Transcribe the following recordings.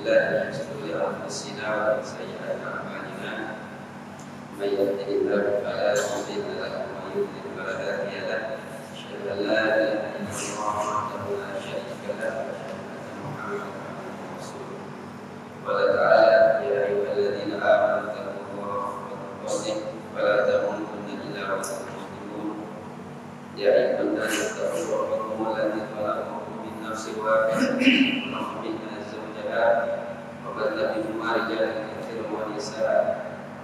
بالله من شرور أنفسنا ومن سيئات أعمالنا من يهده الله فلا مضل له ومن يضلل فلا هادي له أشهد أن لا إله إلا الله وحده لا شريك له وأشهد أن محمدا عبده ورسوله قال تعالى يا أيها الذين آمنوا اتقوا الله حق تقاته ولا تموتن إلا وأنتم مسلمون يا أيها الناس اتقوا ربكم الذي خلقكم من نفس واحدة وخلق منها زوجها وبث منهما رجالا كثيرا ونساء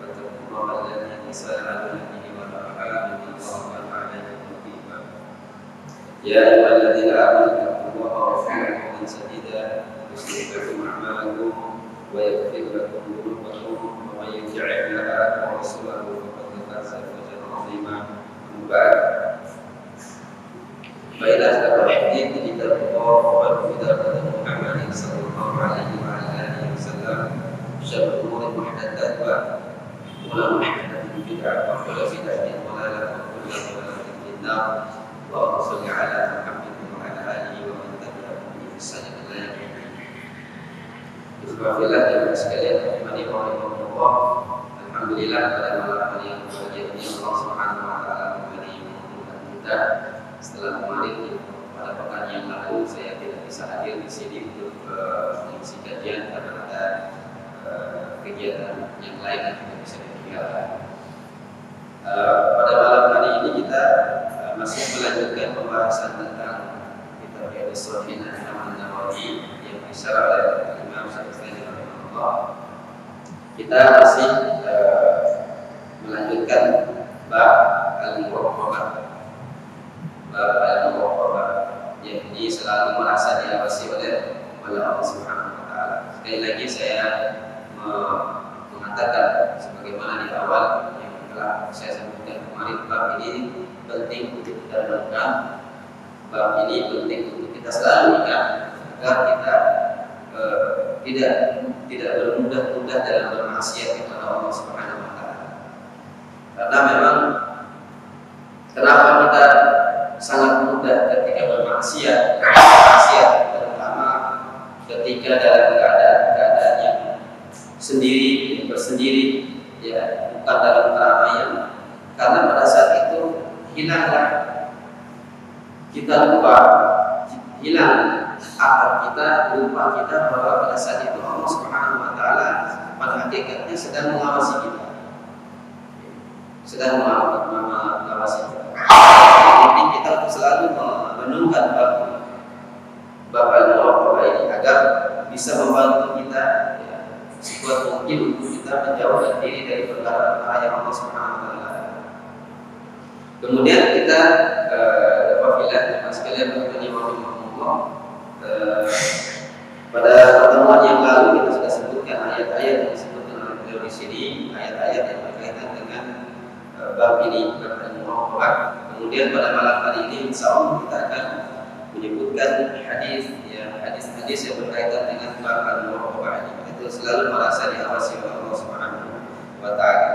واتقوا الله الذي تساءلون به والأرحام إن الله كان عليكم رقيبا يا أيها الذين آمنوا اتقوا الله وقولوا قولا سديدا يصلح لكم أعمالكم ويغفر لكم ذنوبكم ومن يطع الله ورسوله فقد فاز فوزا عظيما أما بعد فإن أصدق الحديث كتاب الله وخير الهدى محمد صلى الله عليه وعلى آله وسلم شر الأمور محدثاتها وكل محدثة بدعة وكل بدعة ضلالة وكل ضلالة في النار اللهم صل على محمد وعلى آله ومن تبعهم بإحسان إلى يوم الدين. Bismillah dan sekalian rahimani wa rahimakumullah. Alhamdulillah pada malam hari yang berbahagia ini Allah Subhanahu wa taala memberi kemampuan kita. Setelah kemarin pada pekan yang lalu saya tidak bisa hadir di sini untuk mengisi kajian karena ada kegiatan yang lain yang tidak bisa ditinggalkan. Pada malam hari ini kita masih melanjutkan pembahasan tentang kitab Riyadhus Shalihin Imam Nawawi yang disyarah oleh Imam Syafi'i rahimahullah. Kita masih melanjutkan bab al-muraqabah. Bab al-muraqabah yang ini selalu merasa diawasi oleh Allah Subhanahu wa taala. Sekali lagi saya mengatakan sebagaimana di awal yang telah saya sebutkan kemarin, bab ini penting untuk kita renungkan. Bab ini penting untuk kita selalu ingat agar kita tidak bermudah-mudah dalam bermaksiat kepada Allah Subhanahu wa taala. Karena memang kenapa kita sangat mudah ketika bermaksiat, terutama ketika dalam keadaan yang bersendiri, ya, bukan dalam keramaian. Karena pada saat itu hilanglah kita hilang akal kita, lupa kita bahwa pada saat itu Allah Subhanahu wa taala pada hakikatnya sedang mengawasi kita. Sedang mengawasi kita. Jadi kita selalu menentukan bab al-muraqabah ini agar bisa membantu kita, ya, sekuat mungkin untuk kita menjauhkan diri dari perkara-perkara yang Allah Subhanahu wa taala. Kemudian kita apabila teman sekalian rahimahullah, pada pertemuan yang lalu kita sudah sebutkan ayat-ayat yang disebutkan oleh beliau di sini, ayat-ayat yang berkaitan dengan bab ini, bab al-muraqabah. Kemudian pada malam hari ini insyaallah kita akan menyebutkan hadis-hadis yang berkaitan dengan bab al-muraqabah ini. Itu selalu merasa diawasi oleh Allah Subhanahu wa taala.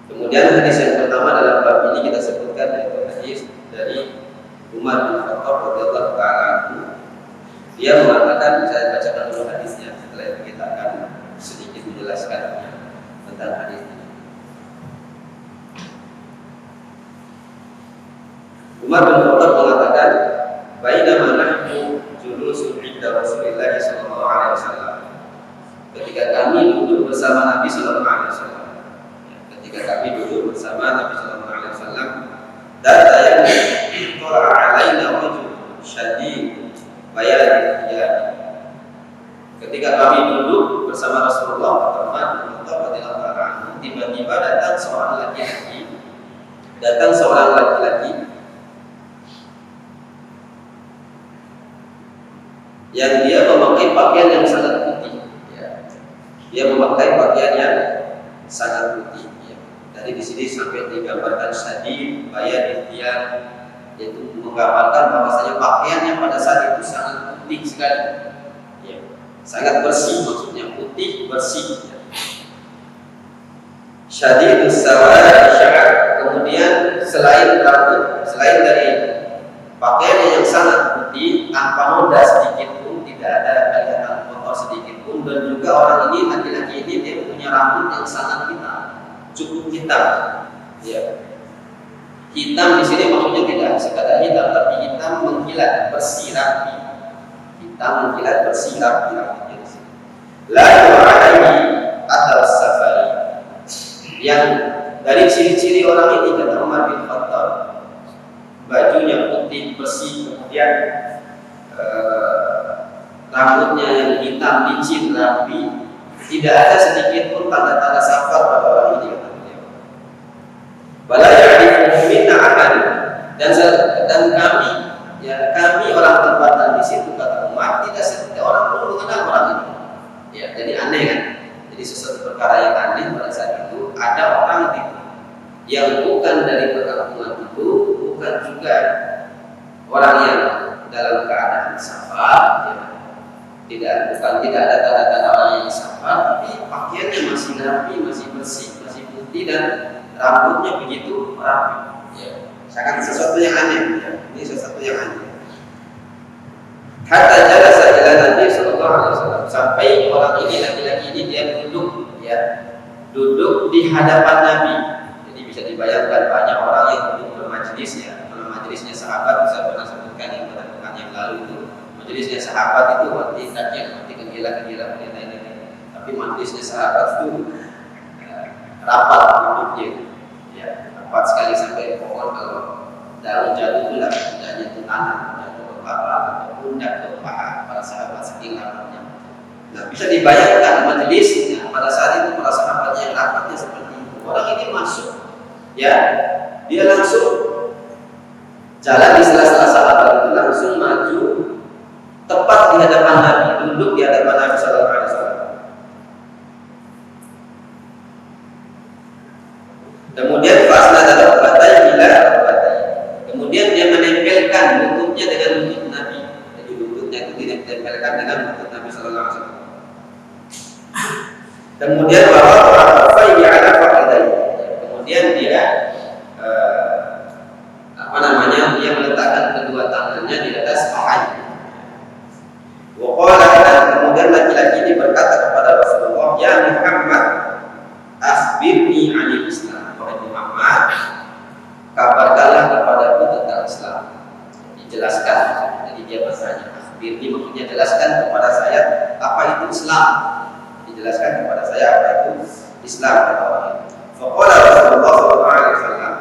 Kemudian hadis yang pertama dalam bab ini kita sebutkan yaitu hadis dari Umar bin Khattab radhiyallahu taala anhu. Dia mengatakan, saya bacakan dulu hadisnya, setelah itu kita akan sedikit menjelaskan tentang hadis ini. Umar bin Khattab mengatakan, "Bainama nahnu julusun 'inda Rasulillah sallallahu alaihi wasallam." Ketika kami duduk bersama Nabi sallallahu alaihi wasallam. Ketika kami duduk bersama Nabi sallallahu alaihi wasallam, data yang qara 'alaina rajul syadid bayad ya. Ketika kami duduk bersama Rasulullah tiba-tiba datang seorang laki-laki yang dia memakai pakaian yang sangat putih, ya. Dia memakai pakaian yang sangat putih, ya. Tadi di sini sampai digambarkan syadid bayad dia, yaitu menggambarkan bahwasanya pakaiannya pada saat itu sangat putih sekali, ya. Sangat bersih, maksudnya putih bersih, ya. Syadidus sawad sya'ar. Kemudian selain rambut, selain dari pakaian yang sangat putih tanpa noda sedikit pun tidak Hitam di sini maksudnya tidak sekadar hitam, tapi hitam mengkilat, bersih rapi. Hitam mengkilat, bersih rapi. La yu'alaihi athar safari. Yang dari ciri-ciri orang ini kata Umar bin Khattab, bajunya putih bersih, kemudian rambutnya yang hitam licin rapi, tidak ada sedikit pun tanda-tanda safar pada orang ini kata beliau. Wala ya'rifu minna ahad, dan kami orang tempatan di situ kata Umar tidak sedikit orang pun mengenal orang ini. Ya, jadi aneh kan? Jadi sesuatu perkara yang aneh pada saat itu ada orang yang bukan dari perkampungan itu, bukan juga orang yang dalam keadaan safar, ya. Tidak ada tanda-tanda orang yang safar, tapi pakaiannya masih rapi, masih bersih, masih putih dan rambutnya begitu rapi. Ya. Sangat sesuatu yang aneh. Ya. Ini sesuatu yang aneh. Hatta jalasa ila Nabi sallallahu alaihi wasallam, sampai orang ini laki-laki ini dia duduk, ya, duduk di hadapan Nabi. Jadi bisa dibayangkan banyak orang yang duduk bermajelis, ya. Kalau majelisnya sahabat, saya pernah sebutkan yang pada pekan yang lalu itu, majelisnya sahabat itu tingkatnya gila-gila ini. Tapi majelisnya sahabat itu rapat duduknya, ya, rapat sekali sampai pohon kalau daun jatuh itu lah, tidak itu tanah. Pundak atau paha para sahabat saking rapatnya. Nah, bisa dibayangkan majelisnya pada saat itu para sahabatnya yang rapatnya seperti itu. Orang ini masuk, ya, dia langsung jalan di sela-sela sahabat itu, langsung maju tepat di hadapan Nabi, duduk di hadapan Nabi sallallahu alaihi wasallam. Kemudian fasnada rukbatai ila rukbatai. Kemudian dia menempelkan lututnya dengan lutut Nabi. Jadi lututnya itu ditempelkan dengan lutut Nabi sallallahu alaihi wasallam. Kemudian bahwa fa'idhi ala fa'idhi. Kemudian dia dia meletakkan kedua tangannya di atas pahanya. Wa qala, dan kemudian laki-laki ini berkata kepada Rasulullah, "Ya Muhammad, akhbirni 'anil Islam." Wahai Muhammad, kabarkanlah kepadaku tentang Islam. Dijelaskan. Jadi dia bertanya, akhbirni maksudnya jelaskan kepada saya apa itu Islam. Dijelaskan kepada saya apa itu Islam kata orang itu. Faqala Rasulullah sallallahu alaihi wasallam.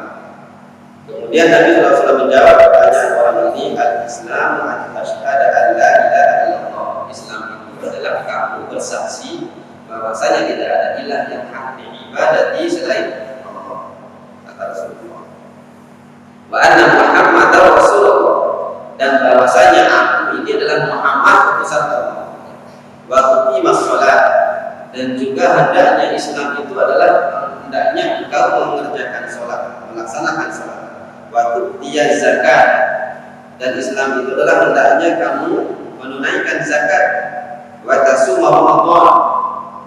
Kemudian Nabi sallallahu alaihi wasallam menjawab pertanyaan orang ini, al-Islam an tasyhada an la ilaha illallah. Islam itu adalah kamu bersaksi bahwasanya tidak ada ilah yang hak diibadati selain Allah. Kata Rasulullah. Wa anna Muhammadar Rasulullah, dan bahwasanya aku ini adalah Muhammad utusan Allah. Wa tuqimas shalah, dan juga hendaknya Islam itu adalah hendaknya engkau mengerjakan sholat, melaksanakan sholat. Wa tu'tiyaz zakat, dan Islam itu adalah hendaknya kamu menunaikan zakat. Wa tasuma Ramadan,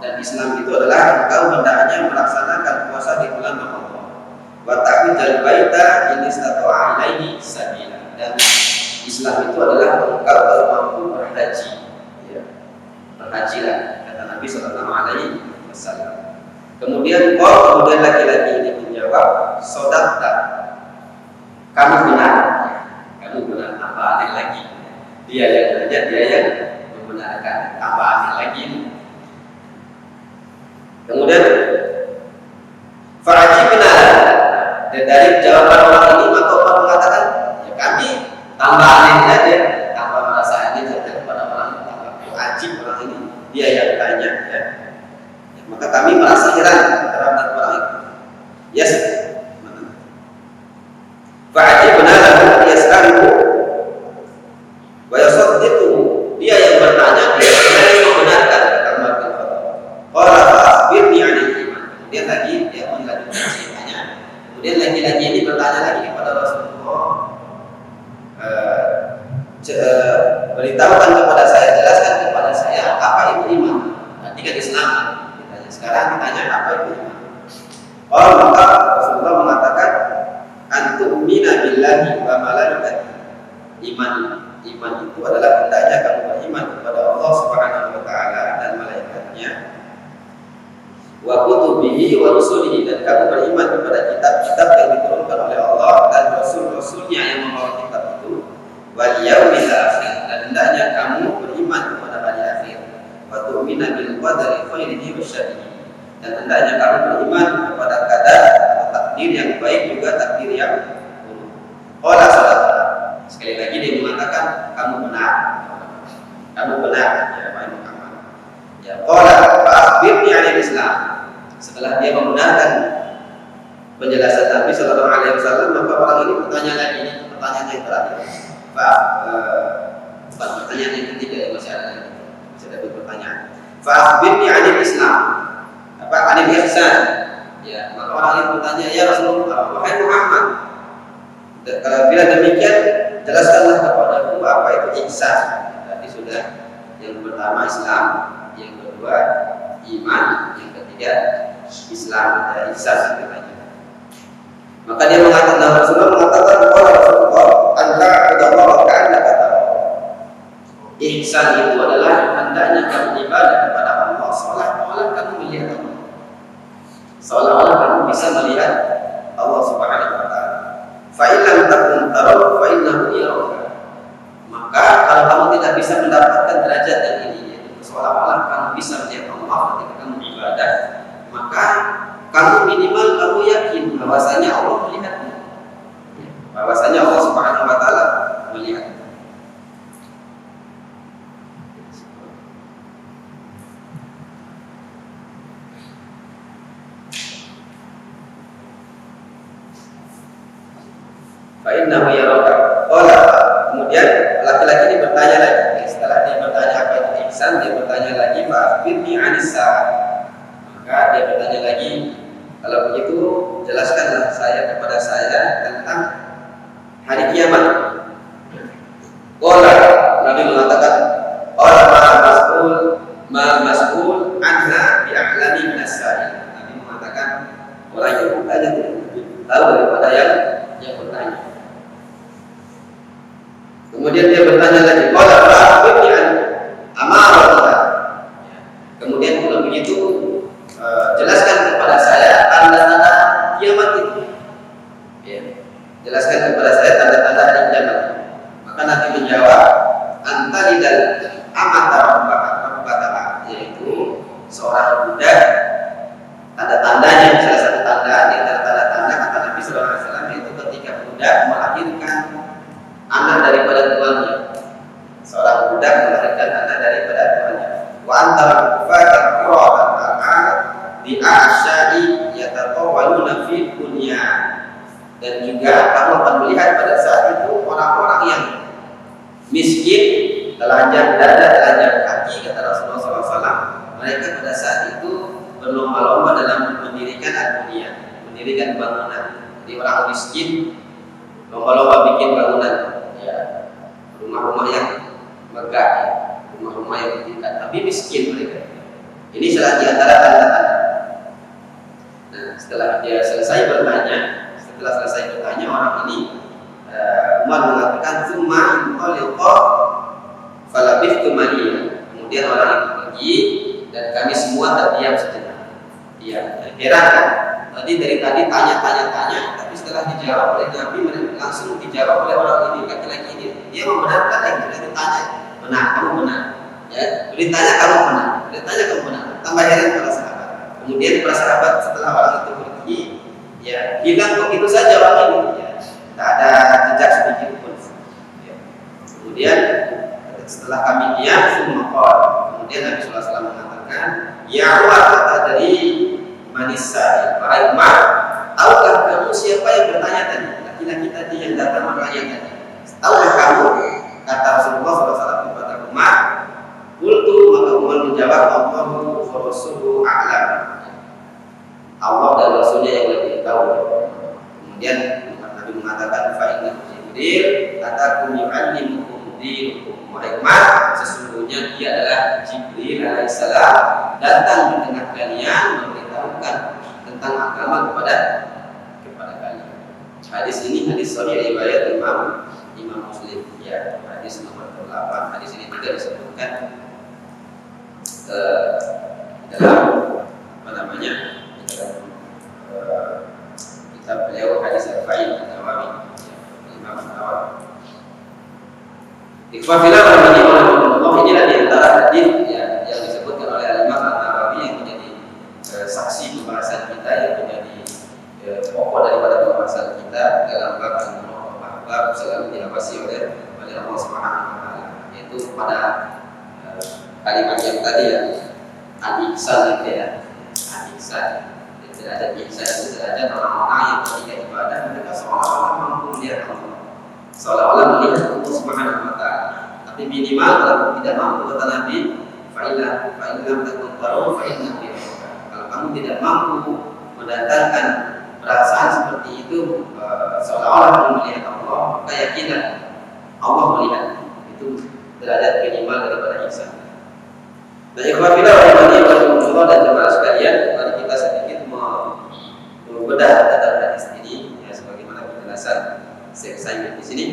dan Islam itu adalah engkau hendaknya melaksanakan puasa di bulan Ramadan. Wa ta'jal baita in istata'a ilaihi sabila, dan Islam itu adalah engkau kalau mampu berhaji, ya. Berhajilah kata Nabi sallallahu alaihi wasallam. Kemudian laki-laki ini menjawab, "Shadaqta." Kamu benar. Kamu benar. Apa aneh lagi? Dia yang nanya, dia yang membenarkan. Apa aneh lagi? Kemudian fa'ajibna, dan dari jawaban orang ini maka orang mengatakan, ya kami tambah aneh saja, tambah merasa aneh saja kepada orang, tambah ajib orang ini, dia yang tanya, ya. Maka kami merasa heran terhadap orang itu. Yes. Fa'ajibna lahu yas'aluhu wa yusaddiqu, dia yang bertanya, dia yang membenarkan kata Umar bin Khattab. Qala fa'akhbirni 'anil iman. Kemudian lagi dia melanjutkan ceritanya. Kemudian laki-laki ini bertanya lagi kepada Rasulullah, beritahukan kepada saya, jelaskan kepada saya apa itu iman. Nanti kan Islam. Sekarang ditanya apa itu iman. Oh, maka Rasulullah mengatakan, antu'mina billahi wa malaikatihi. Iman itu adalah hendaknya kamu beriman kepada Allah Subhanahu wa taala dan malaikatnya, wa kutubihi wa rusulihi, dan kamu beriman kepada kitab-kitab yang diturunkan oleh Allah dan Rasulnya yang membawa kitab itu, wal yaumil akhir, dan hendaknya kamu beriman kepada hari akhir, wa tu'mina bil qadari khairihi wa syarrihi, dan hendaknya kamu beriman kepada qadar atau takdir yang baik juga takdir yang buruk. Qala sallallahu, sekali lagi dia mengatakan kamu benar, ya wahai Muhammad. Ya qala fa akhbirni 'anil Islam. Setelah dia membenarkan penjelasan Nabi Sallallahu Alaihi Wasallam, maka orang ini bertanya lagi, ini pertanyaan yang terakhir. Pertanyaan yang ketiga yang masih ada pertanyaan. Fa'akhbirni 'anil Islam, apa 'anil ihsan. Ya, maka orang ini bertanya, ya Rasulullah, wahai Muhammad, kalau bila demikian, jelaskanlah kepadaku apa itu ihsan. Tadi sudah yang pertama Islam, yang kedua iman, yang ketiga Islam, dan ihsan katanya. Maka dia mengatakan, Rasulullah mengatakan, kalau Rasulullah anta Allah ka'anna kata. Ihsan itu adalah hendaknya kamu ibadah kepada Allah seolah-olah kamu melihat Allah, seolah-olah kamu bisa melihat Allah Subhanahu wa taala. Fa in lam takun tarahu fa innahu yaraka. Maka kalau kamu tidak bisa mendapatkan derajat yang ini, yaitu seolah-olah kamu bisa melihat Allah ketika kamu ibadah, maka kamu minimal kamu yakin bahwasanya Allah melihatmu, bahwasanya Allah Subhanahu wa taala melihat. Fa innahu yaraka. Kemudian laki-laki ini bertanya lagi. Setelah dia bertanya apa itu ihsan, dia bertanya lagi, fa akhbirni 'anis sa'a. Maka dia bertanya lagi, kalau begitu jelaskanlah kepada saya tentang hari kiamat. Qala, Nabi mengatakan, qala ma mas'ul anha bi'a'lami minas sa'il. Nabi mengatakan, orang yang bertanya tidak tahu daripada yang bertanya. Kemudian dia bertanya lagi, qala fa'akhbirni 'an amaratiha. Kemudian kalau begitu jelaskan kepada saya tanda-tanda kiamat itu. Ya. Jelaskan kepada saya tanda-tanda hari kiamat. Maka Nabi menjawab, anta lidal amata rabbaka, yaitu seorang budak. Tanda-tandanya, salah satu tanda di antara tanda-tanda kata Nabi sallallahu alaihi wasallam, yaitu ketika budak melahirkan anak daripada tuannya. Seorang budak melahirkan anak daripada tuannya. Wa antara kufatan quratan al-'ad di asyai yatatawaluna fi dunya. Dan juga kamu akan melihat pada saat itu orang-orang yang miskin, telanjang dada, telanjang kaki, kata Rasulullah SAW. Mereka pada saat itu berlomba-lomba dalam mendirikan dunia, mendirikan bangunan. Jadi orang miskin lomba-lomba bikin bangunan, ya, rumah-rumah yang megah, ya, rumah-rumah yang tingkat, tapi miskin mereka. Ini salah di antara tanda-tanda. Nah, setelah dia selesai bertanya, orang ini Umar mengatakan summa inqaliqa falabithtu maliyan. Kemudian orang itu pergi dan kami semua terdiam sejenak. Dia heran kan? Dari tadi tanya, tapi setelah dijawab oleh Nabi, langsung dijawab oleh orang ini, laki-laki ini. Dia membenarkan yang sudah ditanya. Benar, kamu benar. Ya, ditanya kamu benar. Tambah heran para sahabat. Kemudian para sahabat setelah orang itu pergi, ya hilang begitu saja orang ini. Ya, tidak ada jejak sedikit pun. Ya. Kemudian setelah kami diam, kemudian Nabi sallallahu alaihi wasallam mengatakan, ya Umar, kata dari Manisa, para Umar, tahukah kamu siapa yang bertanya tadi? Laki-laki tadi yang datang bertanya tadi. Tahukah kamu? Kata Rasulullah SAW kepada Umar. Qultu, maka Umar menjawab, Allahu wa rasuluhu a'lam. Allah dan Rasulnya yang lebih tahu. Kemudian Nabi mengatakan, fa inna Jibril atakum yu'allimukum dinukum. Umar, sesungguhnya dia adalah Jibril alaihissalam datang di tengah kalian memberitahukan tentang agama kepada kalian. Hadis ini hadis sahih riwayat Imam Muslim, ya, hadis nomor 8. Hadis ini tidak disebutkan dalam kitab beliau hadis Al-Faid An-Nawawi. Ikhwafillah rahimani wa rahimakumullah, inilah di antara hadis yang disebutkan oleh Imam An-Nawawi yang menjadi saksi pembahasan kita, yang menjadi pokok daripada pembahasan kita dalam bab selalu diawasi oleh Allah Subhanahu wa taala, yaitu pada kalimat yang tadi ya, al-ihsan itu ya, al-ihsan. Derajat ihsan itu derajat orang-orang yang ketika ibadah mereka seolah-olah mampu melihat Allah, seolah-olah melihat Allah Subhanahu wa taala. Tapi minimal kalau tidak mampu, kata Nabi, fa'ilam takun baru fa'inna bi'aka. Kalau kamu tidak mampu mendatangkan perasaan seperti itu, seolah-olah kamu melihat Allah, maka yakinlah Allah melihat. Itu derajat minimal daripada ihsan. Dan ikhwafillah rahimani wa rahimakumullah dan jemaah sekalian, mari kita sedikit membedah tentang hadis ini ya, sebagaimana penjelasan saya di sini.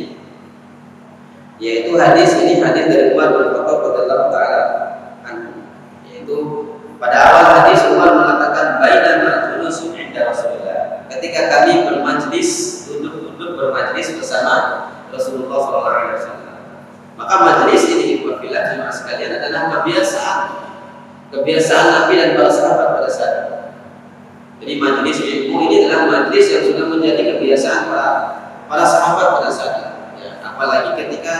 Yaitu hadis ini hadis dari Umar bin Khattab radhiyallahu taala anhu. Yaitu pada awal hadis Umar mengatakan bainama julusun inda Rasulullah. Ketika kami bermajlis, duduk bermajlis bersama Rasulullah sallallahu alaihi wasallam. Maka majlis ini ikhwafillah jemaah sekalian adalah kebiasaan Nabi dan para sahabat pada saat itu. Jadi majlis ilmu ini adalah majlis yang sudah menjadi kebiasaan para sahabat pada saat itu. Ya, apalagi ketika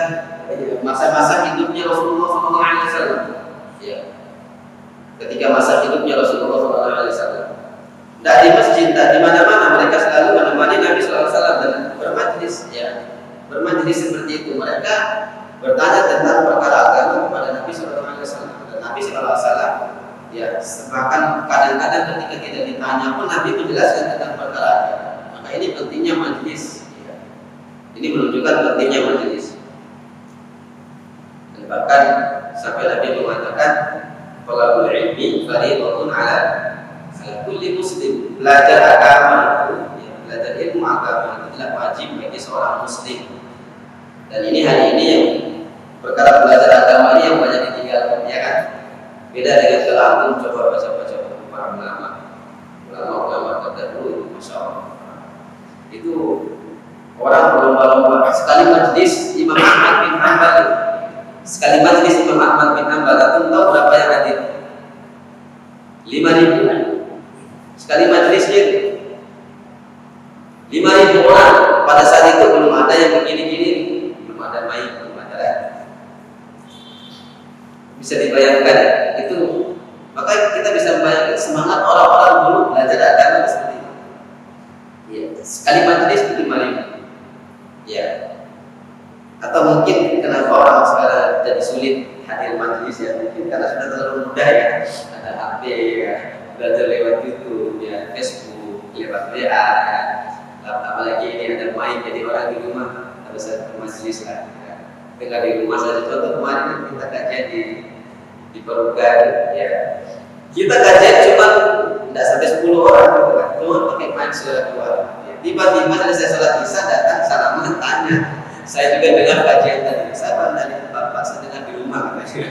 masa-masa hidupnya Rasulullah SAW. Ya, ketika masa hidupnya Rasulullah SAW. Dan di masjid, di mana-mana mereka selalu menemani Nabi SAW dan bermajlis. Ya, bermajlis seperti itu. Mereka bertanya tentang perkara agama kepada Nabi SAW. Dan Nabi SAW ya, bahkan kadang-kadang ketika tidak ditanya pun Nabi menjelaskan tentang perkara agama. Maka ini pentingnya majlis ya. Ini menunjukkan pentingnya majlis. Dan bahkan sampai Nabi mengatakan talabul ilmi fardhatun ala kulli muslim. Belajar agama itu ya, belajar ilmu agama itu adalah wajib bagi seorang muslim. Dan ini hari ini yang perkara belajar agama ini yang banyak ditinggalkan, ya kan? Beda dengan kalau antum coba baca-baca buku para ulama terdahulu, masya Allah. Itu orang berlomba-lomba. Sekali majlis Imam Ahmad bin Hanbal, antum tahu berapa yang hadir? 5.000. Sekali majlisnya 5.000 orang. Pada saat itu belum ada yang begini-gini, belum ada mic, belum ada. Bisa dibayangkan itu, maka kita bisa membayangkan semangat orang-orang dulu belajar agama seperti itu. Ya, sekali majelis 5.000. Ya. Atau mungkin kenapa orang sekarang jadi sulit hadir majelis ya? Mungkin karena sudah terlalu mudah ya. Ada HP ya, belajar lewat YouTube ya, Facebook, lewat WA ya. Apalagi ini ada mic, jadi orang di rumah harus ada majelis lah. Ya. Tinggal di rumah saja. Contoh kemarin kita kajian di Perugan ya. Kita kajian cuma tidak sampai 10 orang gitu kan. Cuma pakai mic sudah keluar. Ya. Tiba-tiba selesai sholat isya datang salaman tanya. Saya juga dengar kajian tadi. Saya dari bapak, saya dengar di rumah. Saya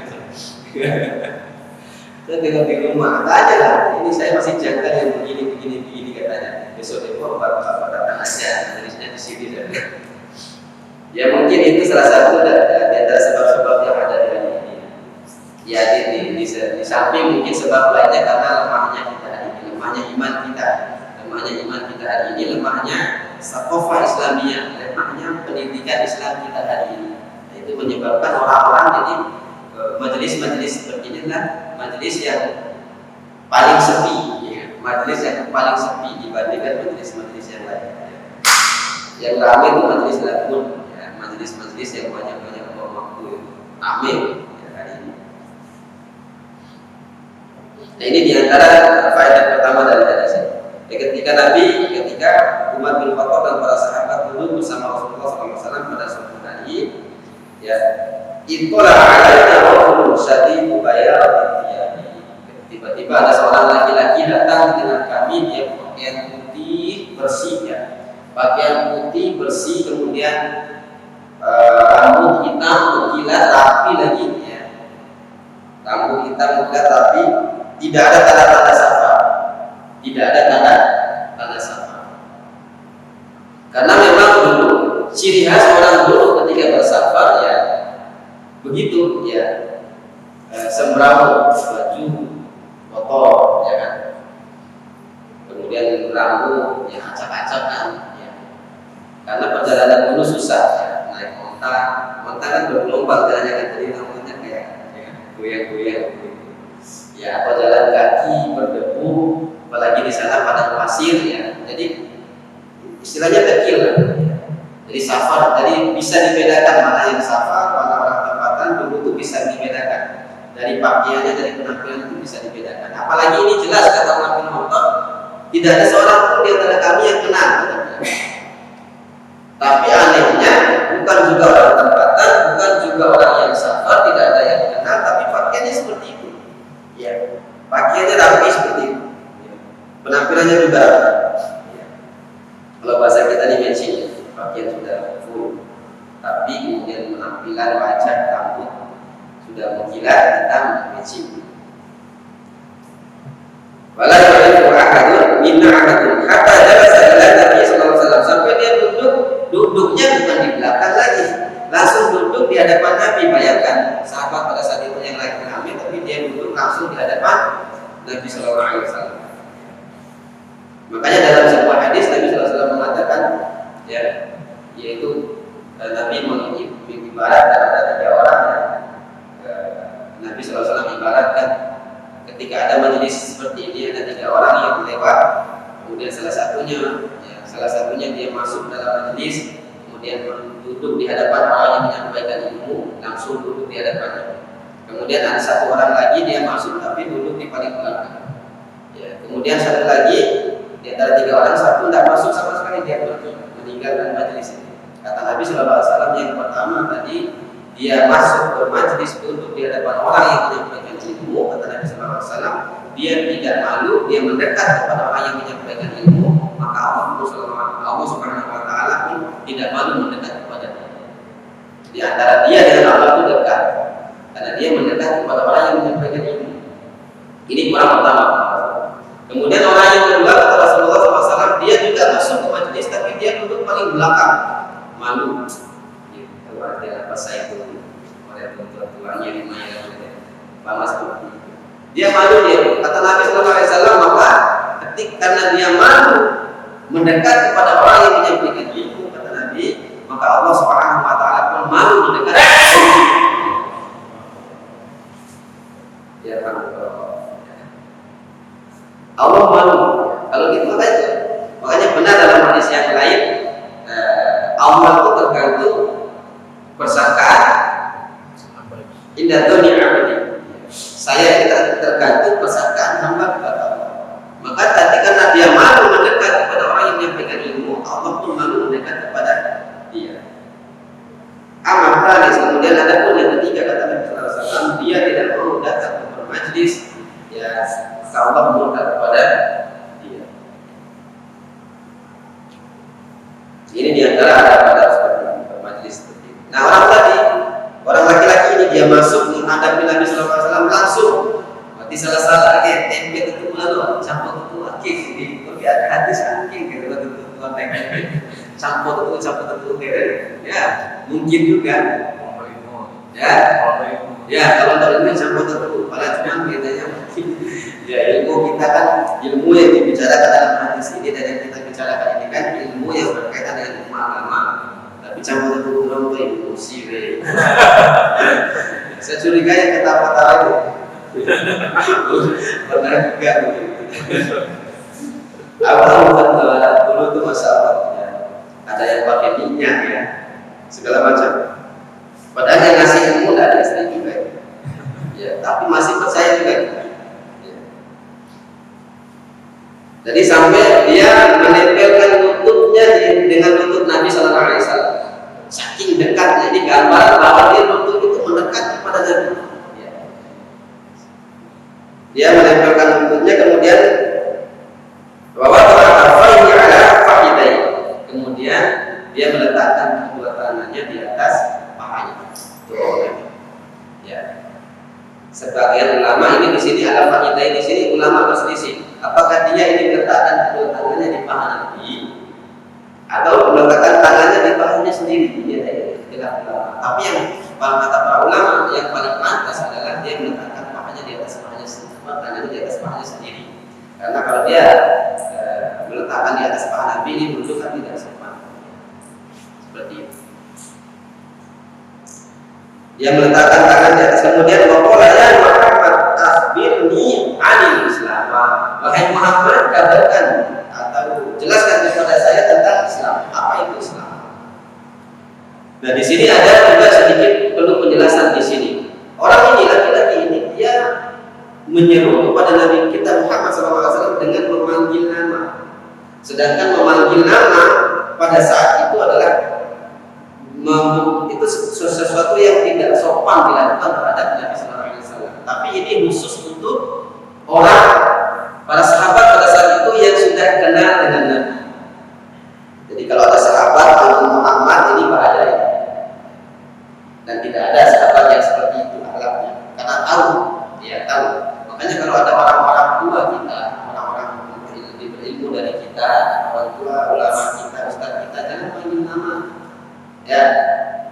dengar di rumah. Tanya lah. Ini saya masih jangka yang begini katanya. Besok bapak datang aja. Tulisnya di sini. Ya mungkin itu salah satu dari antara sebab-sebab yang ada di hari ini. Ya di samping mungkin sebab lainnya karena lemahnya kita hari ini, lemahnya iman kita hari ini, lemahnya saqafah Islamiyah, lemahnya pendidikan Islam kita hari ini. Nah, itu menyebabkan orang-orang jadi majelis-majelis seperti ini adalah majelis yang paling sepi, ya. Majelis yang paling sepi dibandingkan majelis-majelis yang lain. Ya. Yang ramai itu majelis lagun, ya. Majelis-majelis yang banyak-banyak waktu ramai ya, hari ini. Nah ini diantara faedah pertama dari hadis ini. Ketika Umar bin Khattab dan para sahabat duduk bersama Rasulullah SAW pada suatu hari, ya, itulah alaina rajulun syadidul bayad. Tiba-tiba ada seorang laki-laki datang dengan kami, dia pakaian putih bersih, ya, pakaian putih bersih, kemudian rambut hitam berkilat rapi lagi, ya, rambut hitam berkilat rapi. Tidak ada tanda-tanda safar. Karena memang dulu ciri khas orang dulu ketika bersafar ya sembrau, baju kotor, ya kan. Kemudian rambut ya acak-acak kan, ya. Karena perjalanan gunung susah, ya. Naik onta kan bergelombang jalannya kan, jadi namanya kayak goyang-goyang gitu. Ya, atau jalan kaki berdebu, apalagi di sana padang pasir, ya. Jadi istilahnya kecil kan. Jadi safar, jadi bisa dibedakan mana yang safar, mana orang tempatan, dulu itu bisa dibedakan. Dari pakaiannya, dari penampilan itu bisa dibedakan. Apalagi ini jelas kata Nabi Muhammad, tidak ada seorang pun di antara kami yang kenal. Tapi anehnya, bukan juga orang tempatan, bukan juga orang yang safar, tidak ada yang kenal, tapi pakaiannya seperti itu. Ya, pakaiannya rapi seperti itu. Penampilannya juga rapi. Ya. Kalau bahasa kita di matching, pakaian sudah full, tapi kemudian penampilan wajah, rambut sudah mengkilat, hitam, matching. Wala ya'rifu ahadun minna ahadun hatta jalasa ila Nabi sallallahu alaihi wasallam, sampai dia duduknya bukan di belakang lagi, langsung duduk di hadapan Nabi. Bayangkan sahabat pada saat itu yang lagi rame, tapi dia duduk langsung di hadapan Nabi sallallahu alaihi wasallam. Makanya dalam sebuah hadis Nabi sallallahu alaihi wasallam mengatakan, ya, yaitu Nabi mengibaratkan ada 3 orang, ya. Nabi sallallahu alaihi wasallam ibaratkan ketika ada majelis seperti ini, ada 3 orang yang lewat, kemudian salah satunya dia masuk dalam majelis, kemudian duduk di hadapan orang yang menyampaikan ilmu, langsung duduk di hadapannya. Kemudian ada 1 orang lagi dia masuk tapi duduk di paling belakang. Ya, kemudian 1 lagi di antara 3 orang, 1 tidak masuk sama sekali, dia pergi meninggalkan majelis ini. Kata Nabi sallallahu alaihi wasallam, yang pertama tadi dia masuk ke majelis duduk di hadapan orang yang menyampaikan ilmu, kata Nabi sallallahu alaihi wasallam, dia tidak malu, dia mendekat kepada orang yang menyampaikan ilmu, maka Allah Subhanahu wa taala pun tidak malu mendekat kepada dia. Di antara dia dengan Allah itu dekat, karena dia mendekat kepada orang yang menyampaikan ilmu. Ini orang pertama. Kemudian orang yang kedua, kata Rasulullah SAW, dia juga masuk ke majelis tapi dia duduk paling belakang, malu. Itu artinya apa, saya itu oleh tuan-tuannya lumayan panas tuh. Dia malu dia. Kata Nabi SAW, maka karena dia malu mendekat kepada orang yang menyampaikan ilmu, kata Nabi, maka Allah Subhanahu wa taala pun malu mendekat. Ya, Allah malu. Kalau gitu makanya benar dalam hadis yang lain, Allah itu tergantung persangkaan indah dunia abadi. Saya kita tergantung persangkaan hamba kepada Allah. Maka tadi karena dia malu mendekat kepada orang yang menyampaikan ilmu, Allah pun malu mendekat kepada dia. Amal halis. Kemudian ada pun yang ketiga, kata Nabi sallallahu alaihi wasallam, dia tidak mau datang ke majlis, ya, Allah murka kepada dia. Ini diantara ada seperti majlis seperti ini. Nah, orang laki-laki ini dia masuk menghadapi Nabi sallallahu alaihi wasallam langsung. Mati salah-salah ke tempe itu lalu campur itu akik di ada hadis akik gitu kan, itu campur itu gitu. Ya, mungkin juga. Ya, kalau tak ilmu campur itu pada cuma bedanya. Ya, ilmu kita kan ilmu yang dibicarakan dalam hadis ini dan yang kita bicarakan ini kan ilmu yang berkaitan dengan ilmu agama. Tapi campur itu belum ilmu sirih. Saya curiga yang kata-kata itu pernah juga begitu. Awal dulu itu masalah ya. Ada yang pakai minyak ya, segala macam. Padahal yang ngasih ilmu tidak ada istri juga ya, tapi masih percaya juga ya. Jadi sampai dia menempelkan lututnya dengan lutut Nabi Sallallahu Alaihi Wasallam, saking dekatnya. Ini gambar bahwa dia lutut itu mendekat kepada Nabi. Dia menempelkan lututnya, kemudian bahwa ini ada fakidai. Kemudian dia meletakkan kedua tangannya di atas pahanya. Ya. Sebagian ulama ini di sini ada fakidai, di sini ulama berselisih. Apakah dia ini meletakkan kedua tangannya di paha Nabi atau meletakkan tangannya di pahanya sendiri? Dia tidak ulama. Tapi yang kata para ulama yang paling pantas adalah dia meletakkan Dia meletakkan tangan di atas, kemudian waqala ya Muhammad akhbirni 'anil Islam. Wahai Muhammad, kabarkan atau jelaskan kepada saya tentang Islam. Apa itu Islam? Nah, di sini ada juga sedikit perlu penjelasan di sini. Orang ini, laki-laki ini, dia menyeru kepada Nabi kita Muhammad SAW dengan memanggil nama. Sedangkan memanggil nama pada saat itu adalah itu sesuatu yang tidak sopan dilakukan terhadap Nabi SAW. Tapi ini khusus untuk orang, para sahabat pada saat itu yang sudah kenal dengan Nabi. Jadi kalau ada sahabat panggil Muhammad, ini bahaya ya. Dan tidak ada sahabat yang seperti itu akhlaknya, karena tahu, dia tahu. Makanya kalau ada orang-orang tua kita, orang-orang berilmu dari kita, orang tua, ulama kita, ustaz kita, jangan panggil nama. Ya,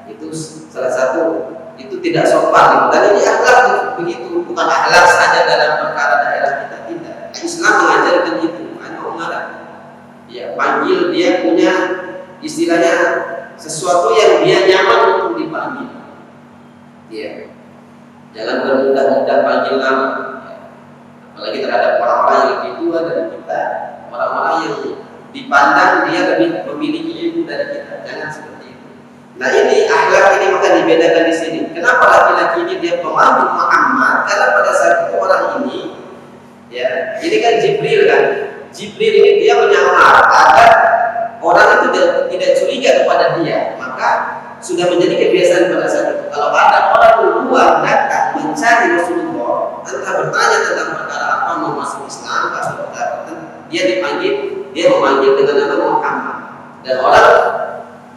itu salah satu, itu tidak sopan. Dan ini akhlak begitu, bukan akhlak saja dalam perkara daerah kita, tidak. Islam mengajarkan itu, ya, panggil, dia punya istilahnya sesuatu yang dia nyaman untuk dipanggil. Ya, jangan bermudah-mudah panggil nama, ya. Apalagi terhadap orang-orang yang lebih tua dari kita, orang-orang yang dipandang dia lebih memiliki ilmu dari kita. Jangan seperti itu. Nah, ini akhlak ini maka dibedakan di sini. Kenapa laki-laki ini dia pemanggil Muhammad? Karena pada saat itu orang ini, ya, ini kan Jibril kan. Jibril ini dia menyamar agar orang itu tidak curiga kepada dia. Maka sudah menjadi kebiasaan pada saat itu. Kalau ada orang luar datang mencari Rasulullah, entah bertanya tentang perkara apa, mau masuk Islam, dia memanggil dengan nama Muhammad. Dan orang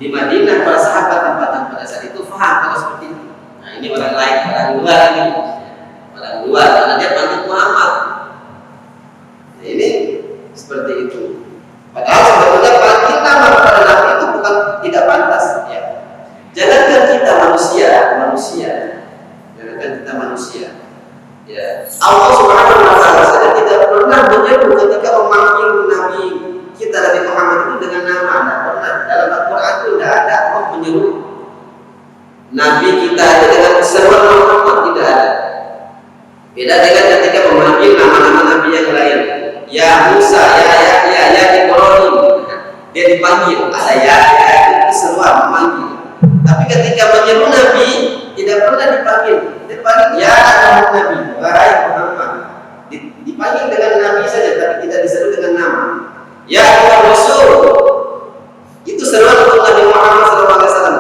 di Madinah, para sahabat tempatan pada saat itu faham kalau seperti itu. Nah, ini orang lain, orang luar ini, orang luar, karena dia panggil Muhammad. Nah, ini seperti itu. Padahal sebetulnya panggil nama kepada Nabi itu bukan tidak pantas. Ya. Jangankan kita manusia. Jangankan kita manusia. Ya. Allah Subhanahu wa taala saja tidak pernah menyeru ketika memanggil Nabi kita Nabi Muhammad itu dengan nama. Tidak pernah. Dalam Al-Quran itu tidak ada Allah menyeru Nabi kita itu dengan seruan Muhammad, tidak ada. Beda dengan ketika memanggil nama-nama Nabi yang lain. Ya Musa, ya Ibrahim, dia dipanggil. Ada ya itu seruan memanggil. Tapi ketika menyeru Nabi tidak pernah dipanggil. Dipanggil ya Nabi, wahai Muhammad. Dipanggil dengan Nabi saja, tapi tidak diseru dengan nama. Ya Rasul. Itu seruan untuk Nabi Muhammad SAW.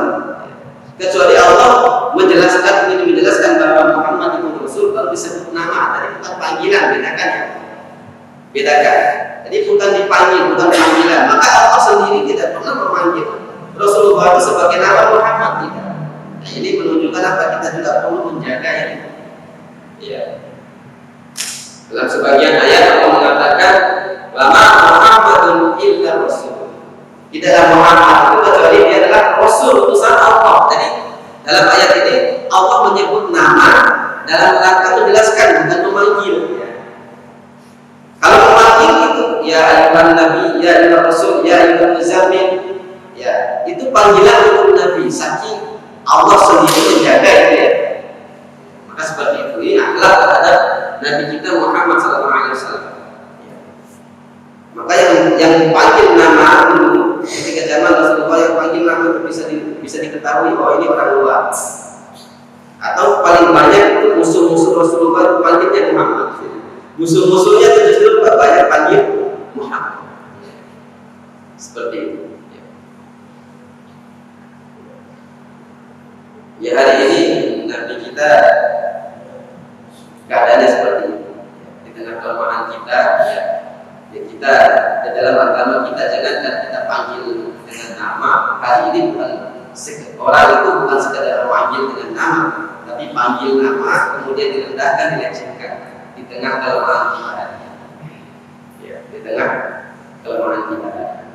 Kecuali Allah menjelaskan bahwa Muhammad itu Rasul baru disebut nama. Tadi bukan panggilan, bedakan ya. Bedakan. Jadi bukan dipanggil, bukan panggilan. Maka Allah sendiri tidak pernah memanggil Rasulullah itu sebagai nama Muhammad tidak. Nah, ini menunjukkan apa, kita juga perlu menjaga ini. Ya. Dalam sebagian ayat Allah mengatakan, "Lama Muhammadun illa Rasul." Tidaklah Muhammad itu kecuali dia adalah Rasul, utusan Allah. Jadi dalam ayat ini Allah menyebut nama dalam rangka menjelaskan, bukan memanggil. Kalau memanggil itu, ya ayyuhan nabi, ya ayyuhan rasul, ya ayyuhan muzammil, ya itu panggilan untuk Nabi. Saking Allah sendiri menjaga itu ya. Maka seperti itu, ini akhlak terhadap Nabi kita Muhammad SAW. Maka yang dipanggil nama dulu ketika zaman Rasulullah, yang panggil nama itu bisa diketahui bahwa ini orang luar. Atau paling banyak itu musuh-musuh Rasulullah itu panggilnya Muhammad. Musuh-musuhnya itu justru banyak panggil Muhammad. Seperti itu. Ya, hari ini Nabi kita keadaannya seperti itu. Di tengah kelemahan kita, ya kita di dalam agama kita jangankan kita panggil dengan nama. Hari ini bukan orang itu bukan sekedar panggil dengan nama, tapi panggil nama kemudian direndahkan, dilecehkan di tengah kelemahan kita. Ya, di tengah kelemahan kita.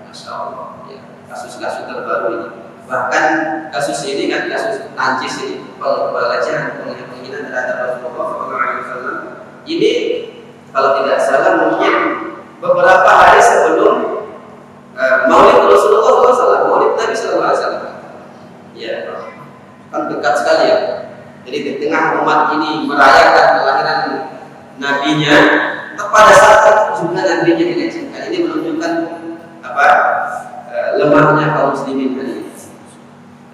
Masya Allah. Ya, kasus-kasus terbaru ini. Bahkan kasus ini kan kasus najis ini, pelecehan, penghinaan terhadap Rasulullah SAW. Ini kalau tidak salah mungkin beberapa hari sebelum Maulid Rasulullah SAW, Maulid Nabi SAW. Ya, kan dekat sekali ya. dirinya dilecehkan. Ini menunjukkan apa? Lemahnya kaum muslimin hari ini.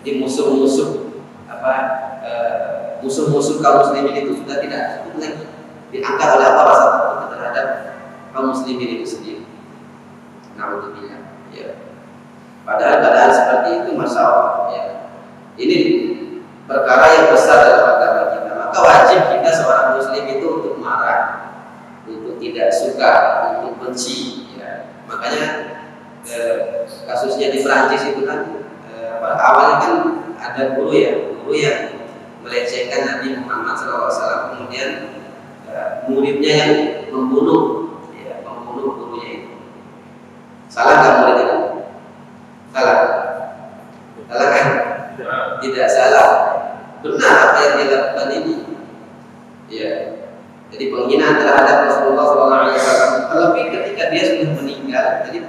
Jadi musuh-musuh kaum muslimin itu sudah tidak cukup lagi diangkat oleh Allah rasa takut terhadap kaum muslimin itu sendiri. Naudzubillah. Ya. Padahal keadaan seperti itu masya Allah. Ya. Ini perkara yang besar dalam agama kita. Maka wajib kita seorang muslim itu untuk marah, untuk tidak suka, untuk benci. Ya. Makanya kasusnya di Perancis itu kan awalnya kan ada guru yang melecehkan Nabi Muhammad SAW, kemudian muridnya yang membunuh gurunya itu. Salah nggak muridnya? Salah kan? Tidak salah, benar apa yang dilakukan ini. Ya, jadi penghinaan terhadap Rasulullah SAW. Terlebih ketika dia sudah meninggal, jadi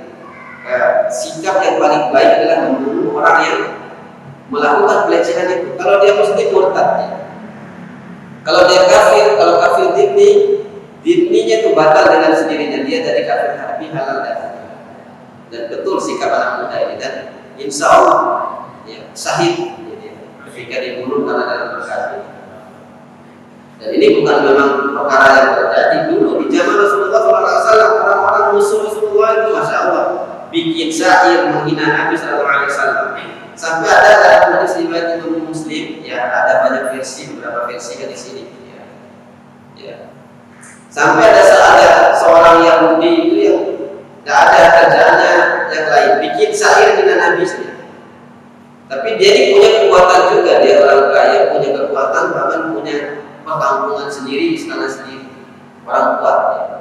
sikap yang paling baik adalah membunuh orang yang melakukan pelecehan itu. Kalau dia muslim murtad, ya. Kalau dia kafir, kalau kafir dininya itu batal dengan sendirinya, dia jadi kafir harbi halal dan betul sikap anak muda ini, dan insya Allah ya, sahih ketika dibunuh karena dalam berkafir. Dan ini bukan memang perkara yang terjadi dulu di zaman Rasulullah SAW. Orang-orang musuh Rasulullah itu masya Allah bikin syair menghina Nabi SAW. Sampai ada dalam hadis riwayat Imam Muslim, ya ada banyak versi, beberapa versi di sini. Ya. Sampai ada seorang Yahudi itu yang tidak ada kerjaannya yang lain, bikin syair menghina Nabi sendiri. Tapi dia ini punya kekuatan juga, dia orang kaya, punya kekuatan, bahkan punya perkampungan sendiri, istana sendiri, orang kuat. Ya.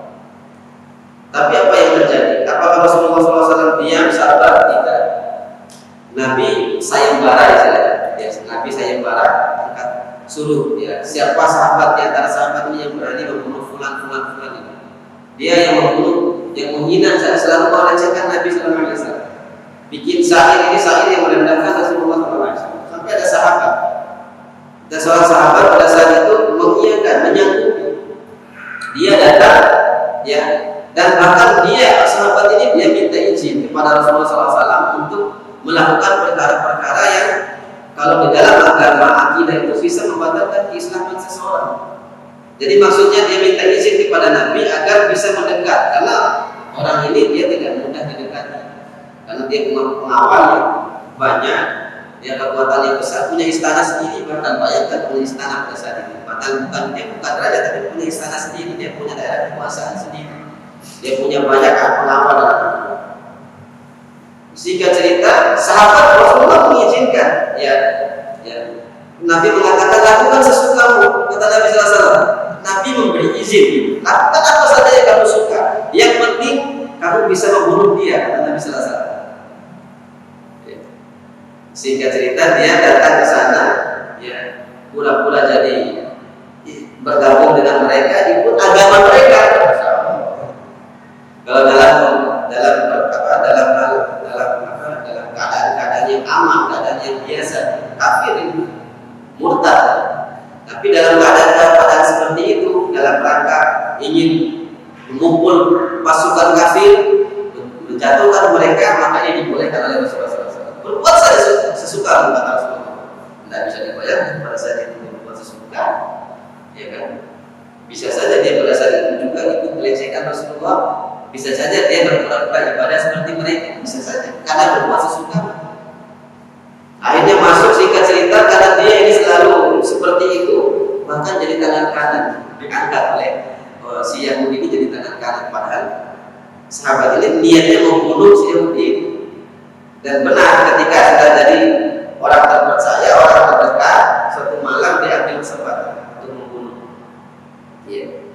Tapi apa yang terjadi? Apakah Rasulullah SAW diam, sabar? Tidak. Nabi sayembara istilahnya. Ya, Nabi sayembara, angkat suruh ya, siapa sahabat di antara sahabat ini yang berani membunuh fulan ini. Dia yang membunuh, yang menghina, selalu melecehkan Nabi SAW. Bikin syair yang merendahkan Rasulullah SAW. Sampai ada sahabat. Dan seorang sahabat pada saat itu mengiyakan, menyanggupi. Dia datang, ya, dan bahkan sahabat ini dia minta izin kepada Rasulullah SAW untuk melakukan perkara-perkara yang kalau di dalam agama akidah itu bisa membatalkan keislaman seseorang. Jadi maksudnya dia minta izin kepada Nabi agar bisa mendekat, karena orang ini dia tidak mudah didekati, karena dia pengawal yang banyak, dia kekuatan yang besar, punya istana sendiri. Bahkan bayangkan punya istana pada saat itu. Bahkan dia bukan raja, tapi punya istana sendiri, dia punya daerah kekuasaan sendiri, dia punya banyak pengawal. Sehingga cerita sahabat Rasulullah mengizinkan, ya. Nabi mengatakan lakukan sesukamu, kata Nabi SAW. Nabi memberi izin, lakukan apa saja yang kamu suka, yang penting kamu bisa membunuh dia, kata Nabi SAW. Ya. Sehingga cerita dia datang ke sana, ya, pura-pura jadi bergabung dengan mereka, ikut agama mereka. Kalau dalam keadaan yang aman, keadaan yang biasa, kafir itu murtad. Tapi dalam keadaan seperti itu, dalam rangka ingin mengumpul pasukan kafir, menjatuhkan mereka, maka ini dibolehkan oleh Rasulullah SAW. Berbuat saja sesuka, kata Rasulullah. Tidak bisa dibayangkan pada saat itu berbuat sesuka, ya kan? Bisa saja dia pada saat itu juga ikut melecehkan Rasulullah. Bisa saja dia berpura-pura ibadah seperti mereka, bisa saja karena berbuat sesuka. Akhirnya masuk singkat cerita, karena dia ini selalu seperti itu, bahkan jadi tangan kanan diangkat oleh si Yahudi ini, jadi tangan kanan. Padahal sahabat ini niatnya membunuh si Yahudi ini. Dan benar ketika sudah jadi orang terpercaya, orang terdekat, suatu malam dia ambil kesempatan untuk membunuh. Ya.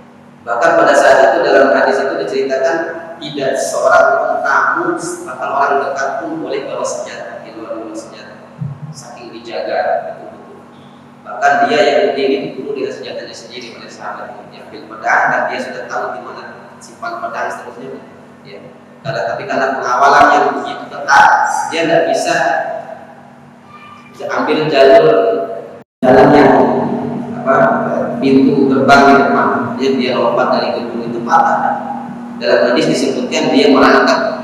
Bahkan pada saat itu dalam hadis itu diceritakan tidak seorang pun tamu, bahkan orang dekat pun boleh bawa senjata, di luar senjata, saking dijaga betul-betul. Bahkan dia yang ini dibunuh dengan senjatanya sendiri oleh sahabat ini, diambil pedang, dan dia sudah tahu di mana simpan pedang seterusnya. Ya. Tapi karena pengawalan yang begitu ketat, dia tidak bisa ambil jalan yang pintu gerbang di depan, dia lompat dari gedung itu patah Dalam hadis disebutkan dia merangkak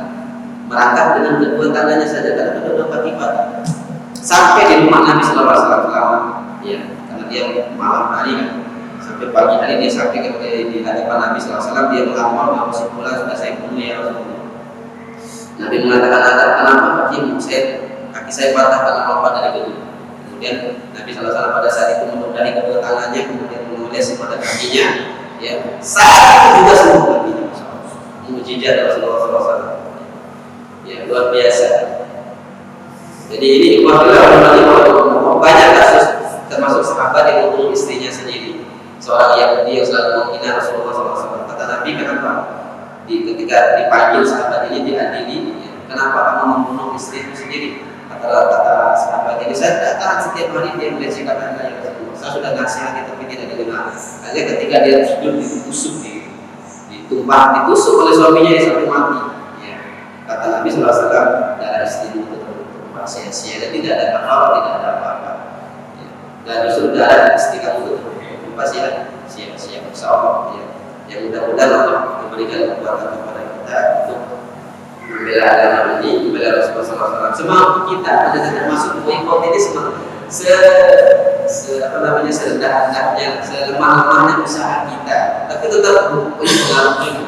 dengan kedua tangannya saja karena kedua kaki patah. Sampai di rumah Nabi Sallallahu Alaihi Wasallam, ya, karena dia malam hari kan, sampai pagi hari dia sampai di hadapan Nabi Sallallahu Alaihi Wasallam, dia melapor bahwa si fulan sudah saya bunuh ya Rasulullah. Nabi mengatakan, kenapa kaki saya patah karena lompat dari gedung. Kemudian Nabi Sallallahu Alaihi Wasallam pada saat itu menunduk dari kedua tangannya, kemudian mengolesi pada kakinya, ya, saat itu juga sembuh kakinya. Mujizat Rasulullah SAW, ya, luar biasa. Jadi ini banyak kasus, termasuk sahabat yang membunuh istrinya sendiri. Seorang Yahudi yang selalu menghina Rasulullah SAW. Kata Nabi, kenapa ketika dipanggil sahabat ini diadili, ya, kenapa kamu membunuh istrimu sendiri? Kata sahabat ini, saya datang setiap hari dia melecehkan Anda ya Rasulullah. Saya sudah nasihati tapi tidak didengar. Hanya ketika dia sudah ditusuk, ditusuk oleh suaminya sampai mati. Ya. Kata Nabi SAW, darah istrimu itu tertumpah sia-sia dan tidak ada kafara, tidak ada apa-apa. Ya. Dan justru darah istri kamu itu tertumpah sia-sia. Insyaallah, ya. Yang mudah-mudahan Allah memberikan kekuatan kepada kita untuk membela agama ini, membela Rasulullah SAW. Semampu kita, ada termasuk boikot ini serendah-rendahnya, selemah-lemahnya usaha kita, tapi tetap pengaruhnya.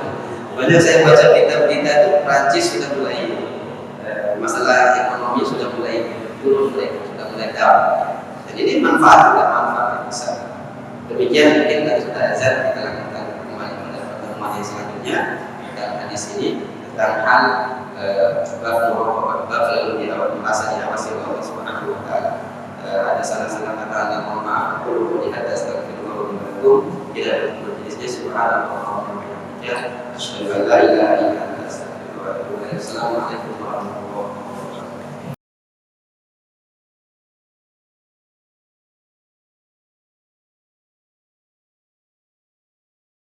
Banyak saya baca berita-berita itu Prancis sudah mulai masalah ekonomi sudah mulai turun, sudah mulai down. Jadi ini manfaat yang besar. Demikian mungkin tadi sudah azan, kita lanjutkan kembali pada pertemuan yang selanjutnya tentang hadis ini, tentang hal bab lalu dirawat merasa diawasi oleh Allah Subhanahu Wa Taala. Ada salah-salah kata Allah, mohon maaf, perlu di atas astagfirullah tidak berjenisnya subhanallah wa bihamdihi asyhadu an la ilaha illa anta astaghfiruka wa atubu ilaik. Assalamualaikum warahmatullahi wabarakatuh.